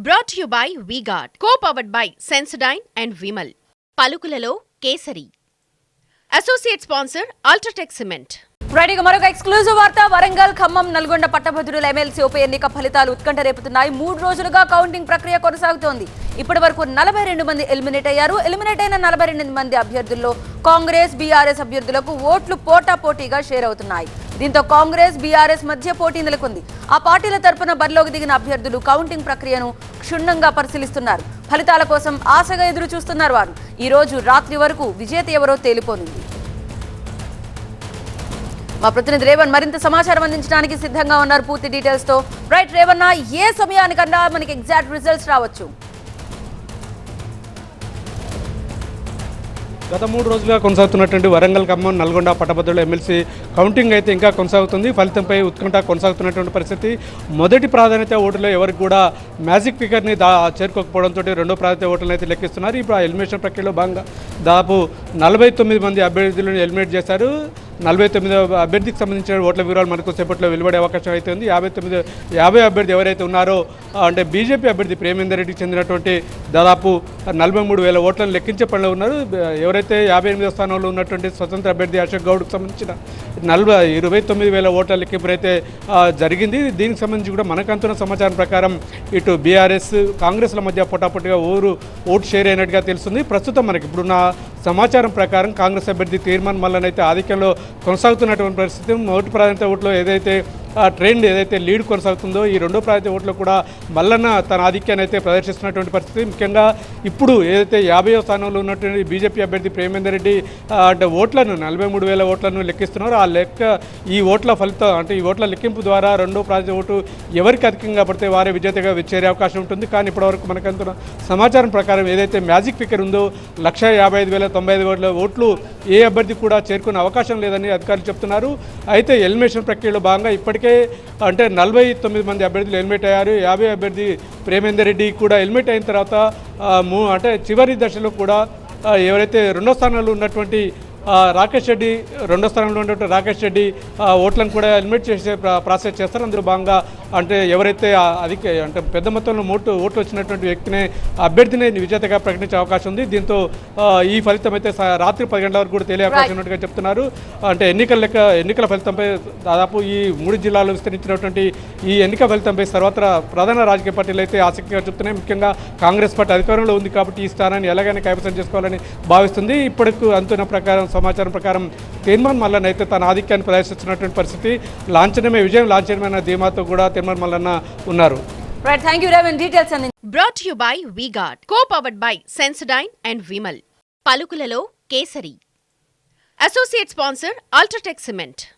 Brought to you by V-Guard, co-powered by Sensodyne and Vimal. పలుకులలో కేసరి. Associate sponsor Ultratech Cement. Right మరొక exclusive వార్త. వరంగల్, ఖమ్మం, నల్గొండ పట్టభద్రుల MLC ఉప ఎన్నిక ఫలితాలు ఉత్కంఠ రేపుతున్నాయి. 3 రోజులుగా కౌంటింగ్ ప్రక్రియ కొనసాగుతోంది. ఇప్పటి వరకు 42 మంది ఎలిమినేట్ అయ్యారు. ఎలిమినేట్ అయిన 42 మంది అభ్యర్థుల్లో కాంగ్రెస్, బీఆర్ఎస్ అభ్యర్థులకు ఓట్లు పోటాపోటీగా షేర్ అవుతున్నాయి. దీంతో కాంగ్రెస్, బీఆర్ఎస్ మధ్య పోటీ నెలకొంది. ఆ పార్టీల తరపున బరిలోకి దిగిన అభ్యర్థులు కౌంటింగ్ ప్రక్రియను క్షుణ్ణంగా పరిశీలిస్తున్నారు. ఫలితాల కోసం ఆశగా ఎదురు చూస్తున్నారు వారు. ఈ రోజు రాత్రి వరకు విజేత ఎవరో తేలిపోనుంది. మా ప్రతినిధి రేవణ్ మరింత సమాచారం అందించడానికి సిద్ధంగా ఉన్నారు పూర్తి డీటెయిల్స్ తో. రైట్ రేవణ్, ఏ సమయానికన్నా మనకి ఎగ్జాక్ట్ రిజల్ట్స్ రావచ్చు? గత 3 రోజులుగా కొనసాగుతున్నటువంటి వరంగల్, ఖమ్మం, నల్గొండ పట్టభద్రుల ఎమ్మెల్సీ కౌంటింగ్ అయితే ఇంకా కొనసాగుతుంది. ఫలితంపై ఉత్కంఠ కొనసాగుతున్నటువంటి పరిస్థితి. మొదటి ప్రాధాన్యత ఓటులో ఎవరికి కూడా మ్యాజిక్ ఫిగర్ని చేరుకోకపోవడంతో రెండో ప్రాధాన్యత ఓట్లను అయితే లెక్కిస్తున్నారు. ఇప్పుడు ఆ ఎలిమినేషన్ ప్రక్రియలో భాగంగా దాదాపు 49 మంది అభ్యర్థులను ఎలిమినేట్ చేశారు. 49 అభ్యర్థికి సంబంధించిన ఓట్ల వివరాలు మనకు సేపట్లో వెలువడే అవకాశం అయితే ఉంది. 50 అభ్యర్థి ఎవరైతే ఉన్నారో అంటే బీజేపీ అభ్యర్థి ప్రేమేందర్ రెడ్డికి చెందినటువంటి దాదాపు 43,000 ఓట్లను లెక్కించే పనిలో ఉన్నారు. ఎవరైతే 58వ స్థానంలో ఉన్నటువంటి స్వతంత్ర అభ్యర్థి అశోక్ గౌడ్కు సంబంధించిన 29,000 ఓట్ల లెక్కింపు అయితే జరిగింది. దీనికి సంబంధించి కూడా మనకు అందుతున్న సమాచారం ప్రకారం ఇటు బీఆర్ఎస్, కాంగ్రెస్ల మధ్య పోటాపోటీగా ఓటు షేర్ అయినట్టుగా తెలుస్తుంది. ప్రస్తుతం మనకి ఇప్పుడున్న సమాచారం ప్రకారం కాంగ్రెస్ అభ్యర్థి తీర్మాన్ మల్లన్ అయితే ఆధిక్యంలో కొనసాగుతున్నటువంటి పరిస్థితి. మొదటి ప్రాధాన్యత ఓట్లో ఏదైతే ట్రెండ్ ఏదైతే లీడ్ కొనసాగుతుందో ఈ రెండో ప్రాధాన్యత ఓట్లో కూడా మల్లన్న తన ఆధిక్యాన్ని అయితే ప్రదర్శిస్తున్నటువంటి పరిస్థితి. ముఖ్యంగా ఇప్పుడు ఏదైతే 50వ స్థానంలో ఉన్నటువంటి బీజేపీ అభ్యర్థి ప్రేమేందర్ రెడ్డి అంటే ఓట్లను 43,000 ఓట్లను లెక్కిస్తున్నారు. ఆ లెక్క ఈ ఓట్ల ఫలితం అంటే ఈ ఓట్ల లెక్కింపు ద్వారా రెండో ప్రాధాన్యత ఓటు ఎవరికి అధికంగా పడితే వారే విజేతగా చేరే అవకాశం ఉంటుంది. కానీ ఇప్పటివరకు మనకు అందుతున్న సమాచారం ప్రకారం ఏదైతే మ్యాజిక్ ఫిగర్ ఉందో 1,55,095 ఓట్లు ఏ అభ్యర్థి కూడా చేరుకునే అవకాశం లేదని అధికారులు చెప్తున్నారు. అయితే ఎలిమినేషన్ ప్రక్రియలో భాగంగా ఇప్పటికే అంటే 49 మంది అభ్యర్థులు ఎలిమినేట్ అయ్యారు. 50 అభ్యర్థి ప్రేమేందర్ రెడ్డి కూడా ఎలిమినేట్ అయిన తర్వాత అంటే చివరి దశలో కూడా ఎవరైతే రెండో స్థానంలో ఉన్నటువంటి రాకేష్ రెడ్డి, రెండో స్థానంలో ఉన్నటువంటి రాకేష్ రెడ్డి ఓట్లను కూడా ఎలిమినేట్ చేసే ప్రాసెస్ చేస్తారు. అందులో భాగంగా అంటే ఎవరైతే అంటే పెద్ద మొత్తంలో ఓట్లు వచ్చినటువంటి వ్యక్తినే అభ్యర్థిని విజేతగా ప్రకటించే అవకాశం ఉంది. దీంతో ఈ ఫలితం అయితే రాత్రి 10 గంటల వరకు కూడా తెలియ అవకాశం ఉన్నట్టుగా చెప్తున్నారు. అంటే ఎన్నికల ఫలితంపై దాదాపు ఈ 3 జిల్లాల్లో విస్తరించినటువంటి ఈ ఎన్నిక ఫలితంపై సర్వత్రా ప్రధాన రాజకీయ పార్టీలు అయితే ఆసక్తిగా చెప్తున్నాయి. ముఖ్యంగా కాంగ్రెస్ పార్టీ అధికారంలో ఉంది కాబట్టి ఈ స్థానాన్ని ఎలాగైనా కైవసం చేసుకోవాలని భావిస్తుంది. ఇప్పటికు అంతున్న ప్రకారం సమాచారం ప్రకారం తీర్మాన్ మల్లన్ అయితే తన ఆధిక్యాన్ని ప్రదర్శిస్తున్నటువంటి పరిస్థితి. విజయం లాంఛనమైన ధీమాతో కూడా తీర్మాన్ మల్లన్న ఉన్నారు. Right, thank you Raven. Details and Brought to you by V-Guard, co-powered by Sensodyne and Vimal. పలుకులలో కేసరి. Associate sponsor Ultratech Cement.